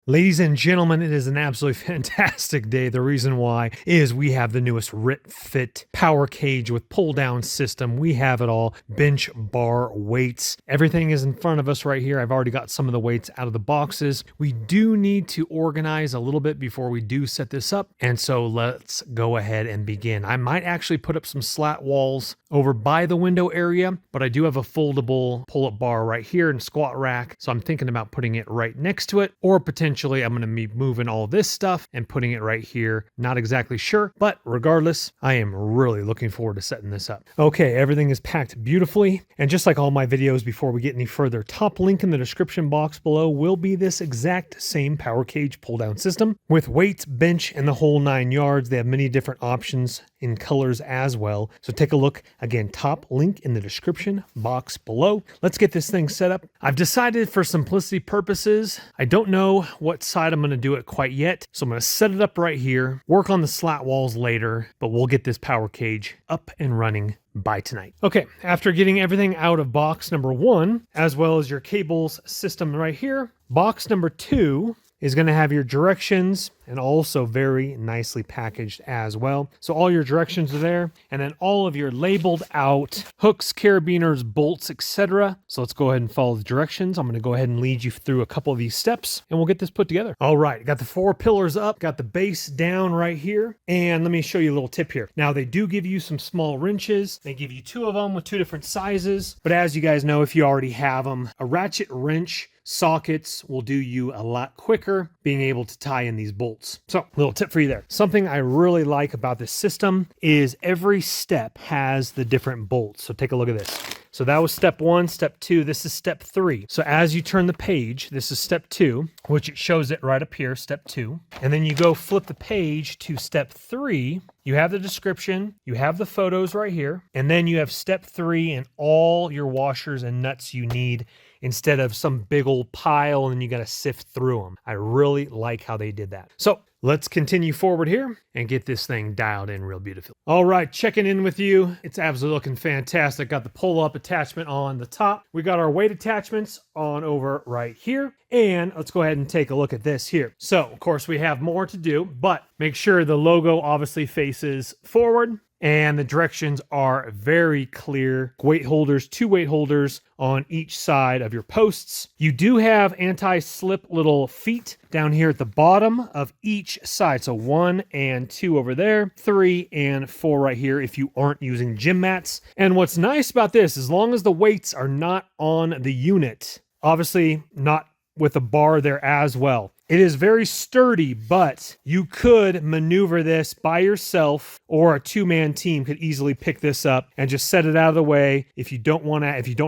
Ladies and gentlemen, it is an absolutely fantastic day. The reason why is we have the newest RitFit Power Cage with pull-down system. We have it all, bench, bar, weights. Everything is in front of us right here. I've already got some of the weights out of the boxes. We do need to organize a little bit before we do set this up. And so let's go ahead and begin. I might actually put up some slat walls over by the window area, but I do have a foldable pull-up bar right here and squat rack. So I'm thinking about putting it right next to it, or potentially I'm going to be moving all this stuff and putting it right here. Not exactly sure, but regardless, I am really looking forward to setting this up. Okay, everything is packed beautifully. And just like all my videos, before we get any further, top link in the description box below will be this exact same Power Cage pull down system with weights, bench, and the whole 9 yards. They have many different options in colors as well. So take a look. Again, top link in the description box below. Let's get this thing set up. I've decided for simplicity purposes, I don't know what side I'm going to do it quite yet. So I'm going to set it up right here, work on the slat walls later, but we'll get this Power Cage up and running by tonight. Okay, after getting everything out of box number 1, as well as your cables system right here, box number 2 is going to have your directions and also very nicely packaged as well. So all your directions are there, and then all of your labeled out hooks, carabiners, bolts, etc. So let's go ahead and follow the directions. I'm going to go ahead and lead you through a couple of these steps and we'll get this put together. All right, got the 4 pillars up, got the base down right here. And let me show you a little tip here. Now they do give you some small wrenches. They give you 2 of them with 2 different sizes. But as you guys know, if you already have them, a ratchet wrench sockets will do you a lot quicker being able to tie in these bolts. So, little tip for you there. Something I really like about this system is every step has the different bolts. So take a look at this. So that was step 1, step 2, this is step 3. So as you turn the page, this is step 2, which it shows it right up here, step 2. And then you go flip the page to step 3. You have the description, you have the photos right here, and then you have step 3 and all your washers and nuts you need instead of some big old pile and then you got to sift through them. I really like how they did that. So let's continue forward here and get this thing dialed in real beautifully. All right, checking in with you. It's absolutely looking fantastic. Got the pull-up attachment on the top. We got our weight attachments on over right here. And let's go ahead and take a look at this here. So, of course, we have more to do, but make sure the logo obviously faces forward. And the directions are very clear. Weight holders, 2 weight holders on each side of your posts. You do have anti-slip little feet down here at the bottom of each side. So 1 and 2 over there, 3 and 4 right here if you aren't using gym mats. And what's nice about this, as long as the weights are not on the unit, obviously not with a bar there as well. It is very sturdy, but you could maneuver this by yourself, or a 2-man team could easily pick this up and just set it out of the way if you don't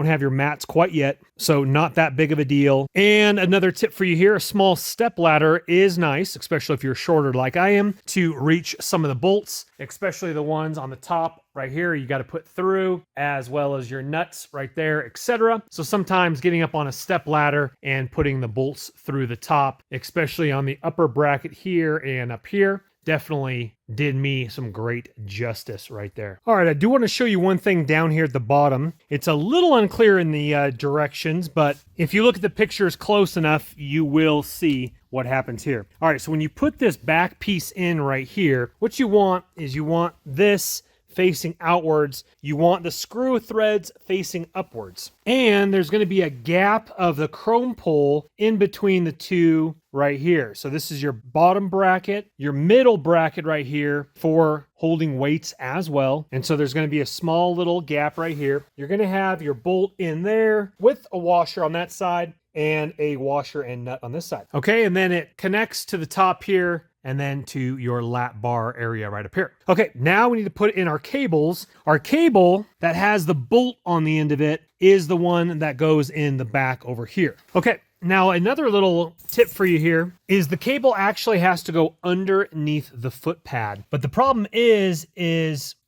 have your mats quite yet. So not that big of a deal. And another tip for you here, a small step ladder is nice, especially if you're shorter like I am, to reach some of the bolts, especially the ones on the top right here you got to put through, as well as your nuts right there, etc. So sometimes getting up on a step ladder and putting the bolts through the top, especially on the upper bracket here and up here, definitely did me some great justice right there. All right, I do want to show you one thing down here at the bottom. It's a little unclear in the directions, but if you look at the pictures close enough, you will see what happens here. All right, so when you put this back piece in right here, what you want is you want this facing outwards. You want the screw threads facing upwards. And there's going to be a gap of the chrome pole in between the 2 right here. So this is your bottom bracket, your middle bracket right here for holding weights as well. And so there's going to be a small little gap right here. You're going to have your bolt in there with a washer on that side and a washer and nut on this side. Okay, and then it connects to the top here and then to your lat bar area right up here. Okay, now we need to put in our cables. Our cable that has the bolt on the end of it is the one that goes in the back over here. Okay, now another little tip for you here is the cable actually has to go underneath the foot pad. But the problem is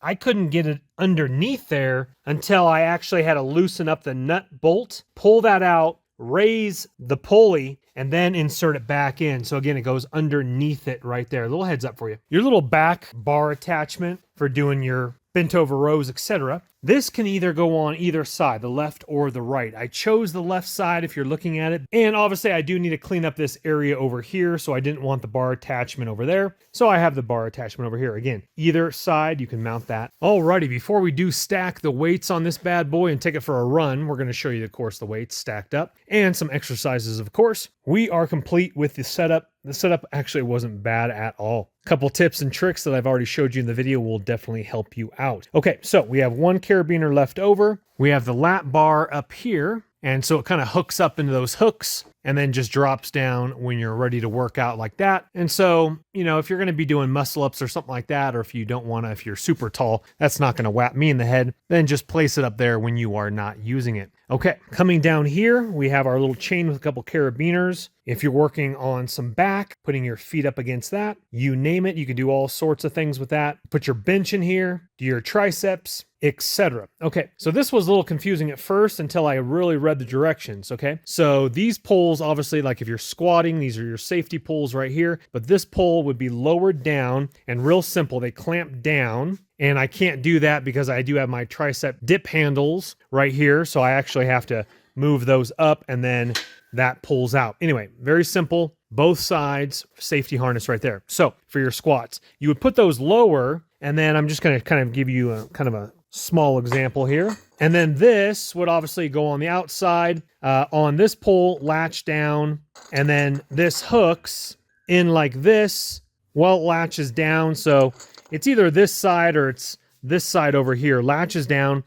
I couldn't get it underneath there until I actually had to loosen up the nut bolt, pull that out, raise the pulley, and then insert it back in. So again, it goes underneath it right there. A little heads up for you. Your little back bar attachment for doing your bent over rows, etc. This can either go on either side, the left or the right. I chose the left side if you're looking at it. And obviously I do need to clean up this area over here, so I didn't want the bar attachment over there. So I have the bar attachment over here. Again, either side, you can mount that. Alrighty, before we do stack the weights on this bad boy and take it for a run, we're gonna show you, of course, the weights stacked up and some exercises, of course. We are complete with the setup. The setup actually wasn't bad at all. A couple tips and tricks that I've already showed you in the video will definitely help you out. Okay, so we have one carabiner left over. We have the lat bar up here. And so it kind of hooks up into those hooks and then just drops down when you're ready to work out like that. And so, you know, if you're going to be doing muscle ups or something like that, or if you don't want to, if you're super tall, that's not going to whap me in the head, then just place it up there when you are not using it. Okay, coming down here, we have our little chain with a couple carabiners. If you're working on some back, putting your feet up against that, you name it, you can do all sorts of things with that. Put your bench in here, do your triceps, etc. Okay, so this was a little confusing at first until I really read the directions, okay? So these poles, obviously, like if you're squatting, these are your safety poles right here, but this pole would be lowered down, and real simple, they clamp down, and I can't do that because I do have my tricep dip handles right here, so I actually have to move those up, and then that pulls out. Anyway, very simple, both sides, safety harness right there. So for your squats, you would put those lower, and then I'm just gonna kind of give you a kind of a small example here. And then this would obviously go on the outside, on this pole, latch down, and then this hooks in like this, well, it latches down. So it's either this side or it's this side over here, latches down,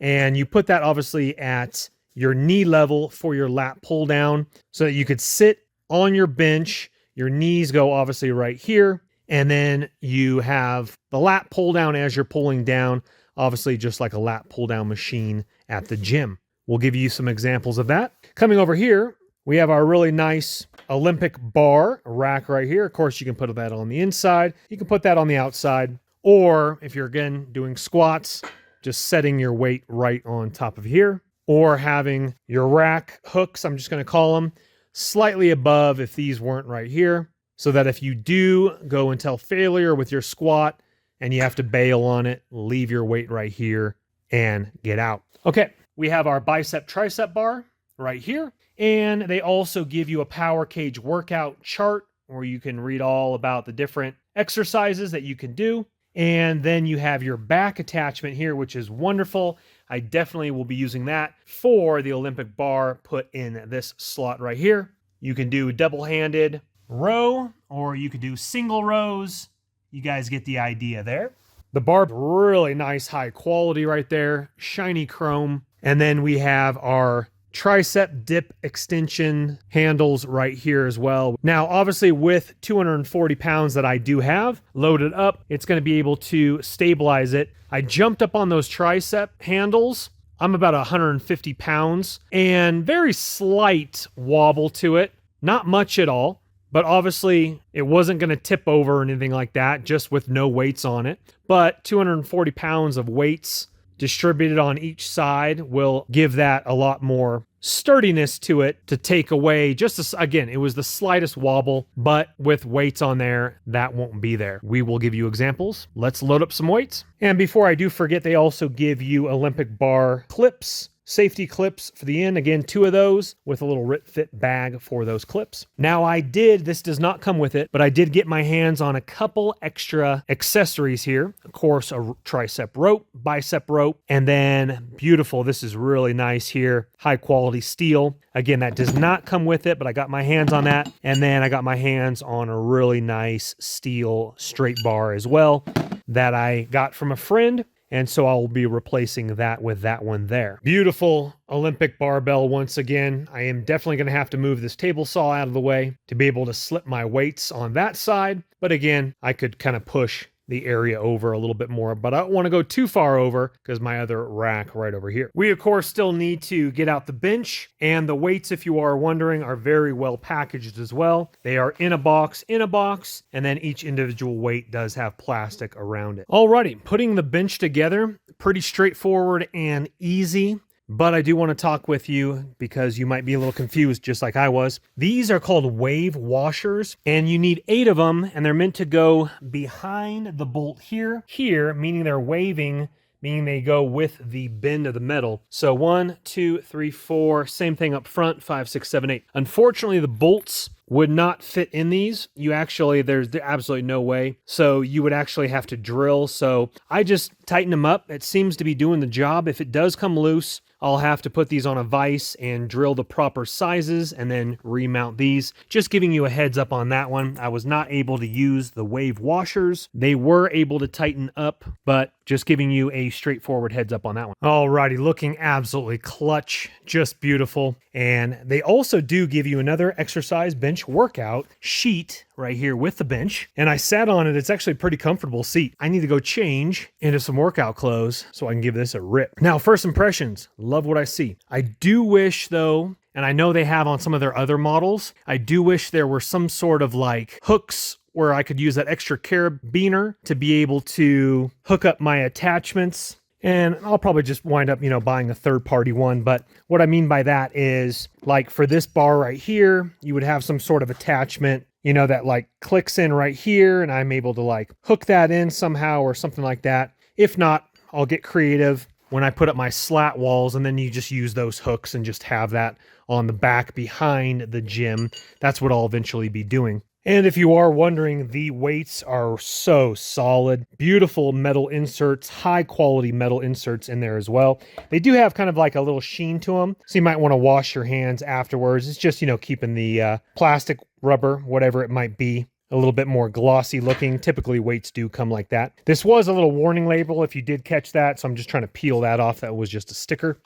and you put that obviously at your knee level for your lat pull down so that you could sit on your bench. Your knees go obviously right here, and then you have the lat pull down as you're pulling down, obviously just like a lat pull down machine at the gym. We'll give you some examples of that. Coming over here, we have our really nice Olympic bar rack right here. Of course, you can put that on the inside. You can put that on the outside. Or if you're, again, doing squats, just setting your weight right on top of here. Or having your rack hooks, I'm just going to call them, slightly above if these weren't right here. So that if you do go until failure with your squat and you have to bail on it, leave your weight right here and get out. Okay, we have our bicep tricep bar right here. And they also give you a Power Cage workout chart where you can read all about the different exercises that you can do. And then you have your back attachment here, which is wonderful. I definitely will be using that for the Olympic bar put in this slot right here. You can do double-handed row, or you could do single rows. You guys get the idea there. The bar, really nice, high quality right there, shiny chrome. And then we have our tricep dip extension handles right here as well. Now, obviously with 240 pounds that I do have loaded up, it's going to be able to stabilize it. I jumped up on those tricep handles. I'm about 150 pounds and very slight wobble to it. Not much at all, but obviously it wasn't going to tip over or anything like that, just with no weights on it. But 240 pounds of weights distributed on each side will give that a lot more sturdiness to it to take away again, it was the slightest wobble, but with weights on there, that won't be there. We will give you examples. Let's load up some weights. And before I do forget, they also give you Olympic bar clips, safety clips for the end. Again, 2 of those with a little RitFit bag for those clips. Now this does not come with it, but I did get my hands on a couple extra accessories here. Of course, a tricep rope, bicep rope, and then beautiful. This is really nice here. High quality steel. Again, that does not come with it, but I got my hands on that. And then I got my hands on a really nice steel straight bar as well that I got from a friend. And so I'll be replacing that with that one there. Beautiful Olympic barbell once again. I am definitely going to have to move this table saw out of the way to be able to slip my weights on that side. But again, I could kind of push the area over a little bit more, but I don't want to go too far over because my other rack right over here. We of course still need to get out the bench, and the weights, if you are wondering, are very well packaged as well. They are in a box, and then each individual weight does have plastic around it. Alrighty, putting the bench together, pretty straightforward and easy. But I do want to talk with you because you might be a little confused just like I was. These are called wave washers, and you need 8 of them, and they're meant to go behind the bolt here, meaning they're waving meaning they go with the bend of the metal. So 1, 2, 3, 4, same thing up front, 5, 6, 7, 8. Unfortunately, the bolts would not fit in these. There's absolutely no way. So you would actually have to drill. So I just tighten them up. It seems to be doing the job. If it does come loose, I'll have to put these on a vise and drill the proper sizes and then remount these. Just giving you a heads up on that one. I was not able to use the wave washers. They were able to tighten up, but just giving you a straightforward heads up on that one. Alrighty, looking absolutely clutch, just beautiful. And they also do give you another exercise bench workout sheet right here with the bench. And I sat on it. It's actually a pretty comfortable seat. I need to go change into some workout clothes so I can give this a rip. Now, first impressions, love what I see. I do wish though, and I know they have on some of their other models, I do wish there were some sort of like hooks where I could use that extra carabiner to be able to hook up my attachments. And I'll probably just wind up, buying a third-party one. But what I mean by that is, like for this bar right here, you would have some sort of attachment, that like clicks in right here, and I'm able to like hook that in somehow or something like that. If not, I'll get creative when I put up my slat walls, and then you just use those hooks and just have that on the back behind the gym. That's what I'll eventually be doing. And if you are wondering, the weights are so solid. Beautiful metal inserts, high quality metal inserts in there as well. They do have kind of like a little sheen to them, so you might want to wash your hands afterwards. It's just, keeping the plastic, rubber, whatever it might be, a little bit more glossy looking. Typically weights do come like that. This was a little warning label if you did catch that, so I'm just trying to peel that off. That was just a sticker.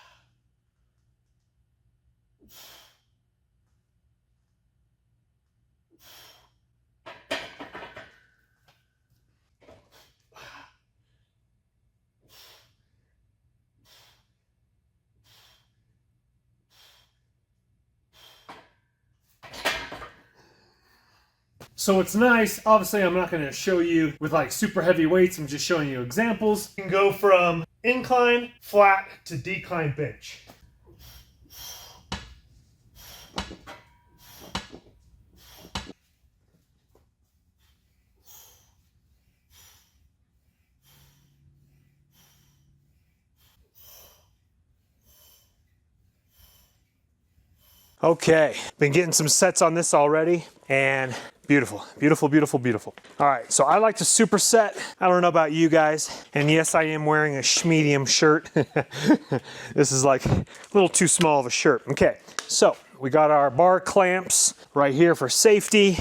So it's nice, obviously I'm not going to show you with like super heavy weights, I'm just showing you examples. You can go from incline, flat to decline bench. Okay, been getting some sets on this already, and beautiful, beautiful, beautiful, beautiful. All right, so I like to superset. I don't know about you guys, and yes, I am wearing a schmedium shirt. This is like a little too small of a shirt. Okay, so we got our bar clamps right here for safety.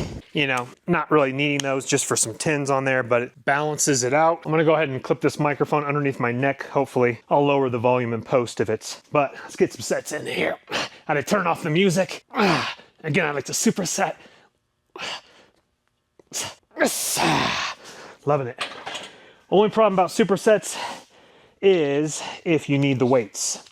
Not really needing those, just for some tins on there, but it balances it out. I'm gonna go ahead and clip this microphone underneath my neck. Hopefully I'll lower the volume in post if it's, but let's get some sets in here. I had to turn off the music. Again, I like to superset. Loving it. Only problem about supersets is if you need the weights.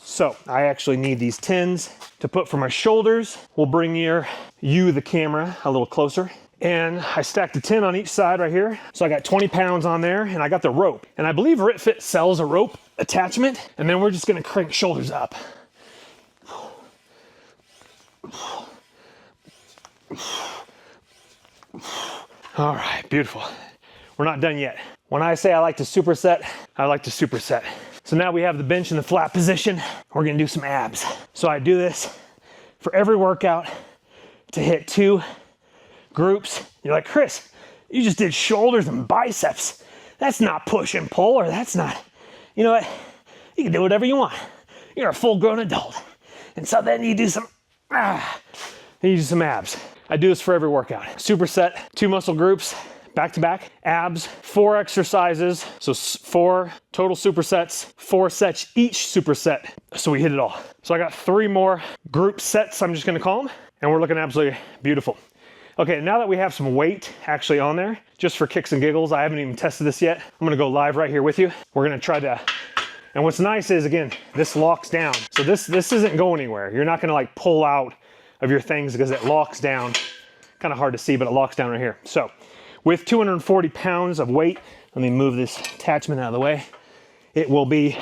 So I actually need these tins to put for my shoulders. We'll bring you the camera a little closer. And I stacked a 10 on each side right here. So I got 20 pounds on there, and I got the rope. And I believe RitFit sells a rope attachment, and then we're just gonna crank shoulders up. All right, beautiful. We're not done yet. When I say I like to superset, I like to superset. So now we have the bench in the flat position. We're gonna do some abs. So I do this for every workout to hit 2 groups. You're like, Chris, you just did shoulders and biceps. That's not push and pull, or that's not, you know what? You can do whatever you want. You're a full-grown adult. And so then you do some abs. I do this for every workout. Superset, 2 muscle groups, back to back, abs, 4 exercises. So 4 total supersets, 4 sets each superset. So we hit it all. So I got 3 more group sets, I'm just gonna call them, and we're looking absolutely beautiful. Okay, now that we have some weight actually on there, just for kicks and giggles, I haven't even tested this yet. I'm gonna go live right here with you. We're gonna try to, and what's nice is, again, this locks down. So this isn't going anywhere. You're not gonna like pull out of your things because it locks down. Kind of hard to see, but it locks down right here. So with 240 pounds of weight, let me move this attachment out of the way. It will be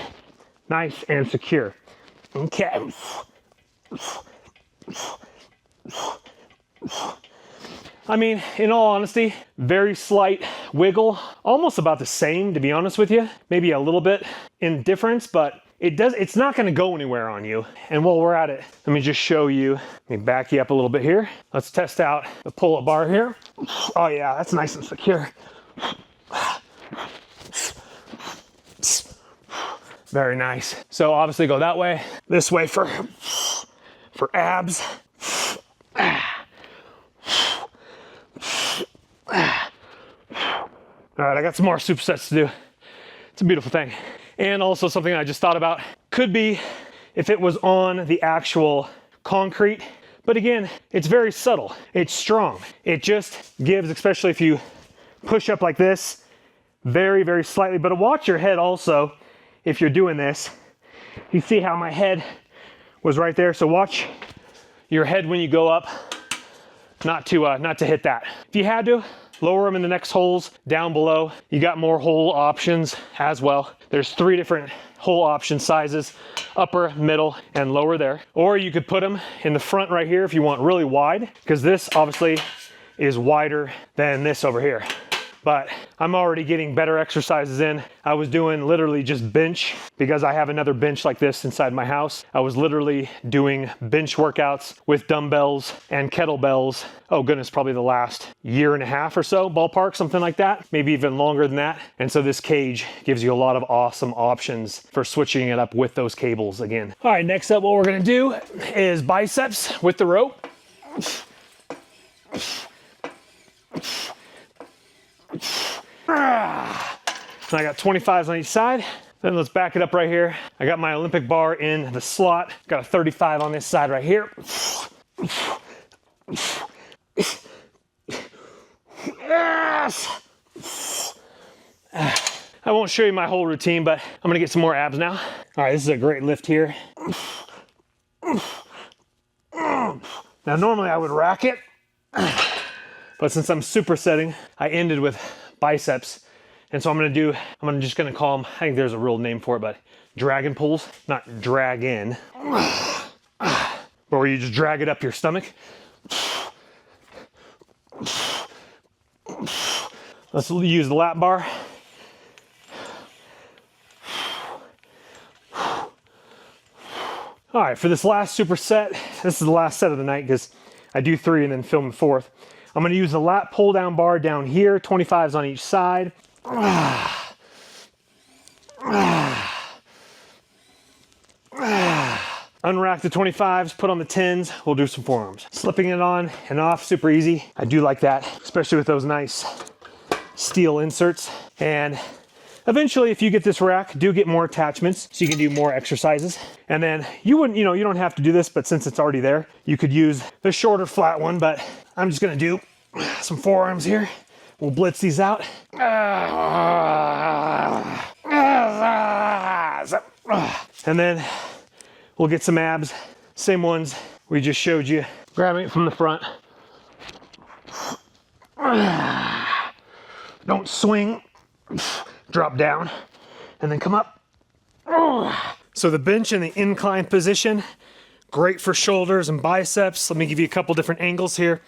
nice and secure. Okay. I mean, in all honesty, very slight wiggle, almost about the same, to be honest with you. Maybe a little bit in difference, but it's not gonna go anywhere on you. And while we're at it, let me just show you, let me back you up a little bit here. Let's test out the pull-up bar here. Oh yeah, that's nice and secure. Very nice. So obviously go that way, this way for abs. All right, I got some more supersets to do. It's a beautiful thing. And also something I just thought about, could be if it was on the actual concrete, but again, it's very subtle. It's strong. It just gives, especially if you push up like this, very, very slightly, but watch your head also if you're doing this. You see how my head was right there, so watch your head when you go up, not to hit that. If you had to, lower them in the next holes down below. You got more hole options as well. There's 3 different hole option sizes, upper, middle, and lower there. Or you could put them in the front right here if you want really wide, because this obviously is wider than this over here. But I'm already getting better exercises in. I was doing literally just bench because I have another bench like this inside my house. I was literally doing bench workouts with dumbbells and kettlebells. Oh goodness, probably the last year and a half or so, ballpark, something like that. Maybe even longer than that. And so this cage gives you a lot of awesome options for switching it up with those cables again. All right, next up, what we're gonna do is biceps with the rope. So I got 25s on each side. Then let's back it up right here. I got my Olympic bar in the slot. Got a 35 on this side right here. Yes! I won't show you my whole routine, but I'm gonna get some more abs now. All right, this is a great lift here. Now normally I would rack it, but since I'm supersetting, I ended with biceps. And so I'm just gonna call them, I think there's a real name for it, but dragon pulls, not drag in. Or you just drag it up your stomach. Let's use the lat bar. All right, for this last superset, this is the last set of the night because I do 3 and then film the 4th. I'm gonna use the lat pull down bar down here, 25s on each side. Unrack the 25s, put on the 10s, we'll do some forearms. Slipping it on and off, super easy. I do like that, especially with those nice steel inserts. And eventually, if you get this rack, do get more attachments so you can do more exercises. And then you don't have to do this, but since it's already there, you could use the shorter flat one, but I'm just gonna do some forearms here. We'll blitz these out. And then we'll get some abs. Same ones we just showed you. Grabbing it from the front. Don't swing. Drop down. And then come up. So the bench in the incline position, great for shoulders and biceps. Let me give you a couple different angles here.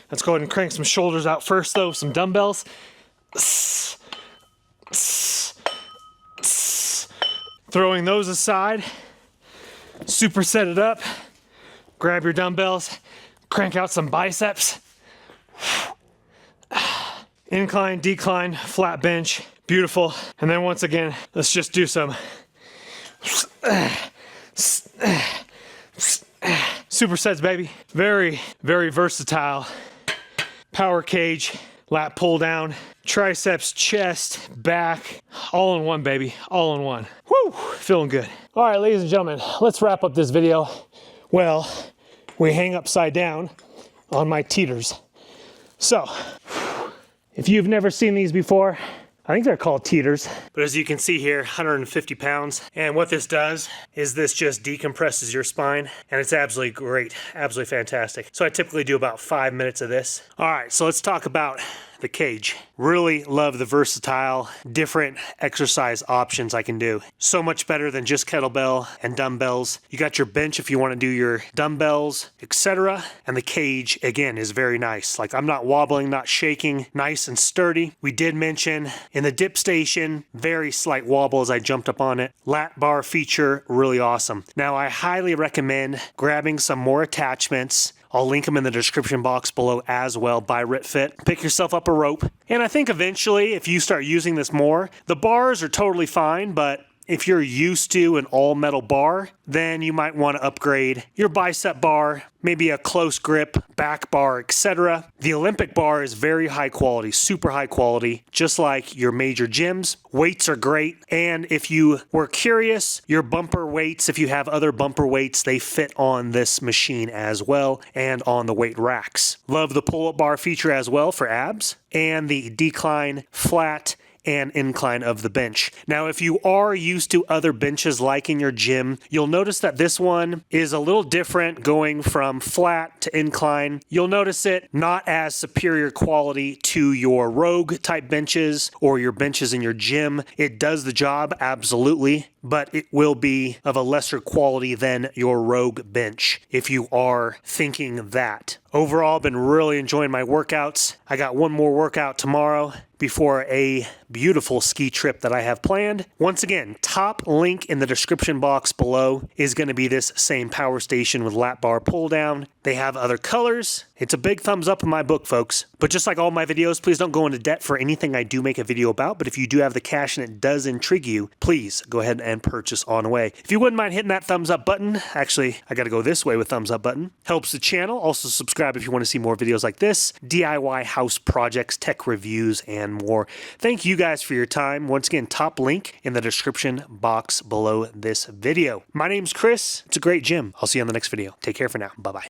Let's go ahead and crank some shoulders out first though, some dumbbells. Throwing those aside, superset it up, grab your dumbbells, crank out some biceps. Incline, decline, flat bench, beautiful. And then once again, let's just do some supersets, baby. Very, very versatile. Power cage, lat pull down, triceps, chest, back, all in one, baby, all in one. Woo, feeling good. All right, ladies and gentlemen, let's wrap up this video. Well, we hang upside down on my teeters. So, if you've never seen these before, I think they're called teeters. But as you can see here, 150 pounds. And what this does is this just decompresses your spine, and it's absolutely great, absolutely fantastic. So I typically do about 5 minutes of this. All right, so let's talk about the cage. Really love the versatile, different exercise options I can do. So much better than just kettlebell and dumbbells. You got your bench if you want to do your dumbbells, etc. And the cage, again, is very nice. Like, I'm not wobbling, not shaking, nice and sturdy. We did mention in the dip station, very slight wobble as I jumped up on it. Lat bar feature, really awesome. Now, I highly recommend grabbing some more attachments. I'll link them in the description box below as well by RitFit. Pick yourself up a rope. And I think eventually, if you start using this more, the bars are totally fine, but if you're used to an all metal bar, then you might want to upgrade your bicep bar, maybe a close grip, back bar, etc. The Olympic bar is very high quality, super high quality, just like your major gyms. Weights are great. And if you were curious, your bumper weights, if you have other bumper weights, they fit on this machine as well and on the weight racks. Love the pull-up bar feature as well for abs and the decline, flat, and incline of the bench. Now, if you are used to other benches like in your gym, you'll notice that this one is a little different going from flat to incline. You'll notice it not as superior quality to your Rogue type benches or your benches in your gym. It does the job, absolutely, but it will be of a lesser quality than your Rogue bench if you are thinking that. Overall, I've been really enjoying my workouts. I got one more workout tomorrow before a beautiful ski trip that I have planned. Once again, top link in the description box below is going to be this same power station with lat bar pull down. They have other colors. It's a big thumbs up in my book, folks. But just like all my videos, please don't go into debt for anything I do make a video about. But if you do have the cash and it does intrigue you, please go ahead and purchase on away. If you wouldn't mind hitting that thumbs up button, actually, I got to go this way with thumbs up button. Helps the channel. Also subscribe if you want to see more videos like this, DIY house projects, tech reviews, and more. Thank you guys for your time. Once again, top link in the description box below this video. My name's Chris. It's a great gym. I'll see you on the next video. Take care for now. Bye-bye.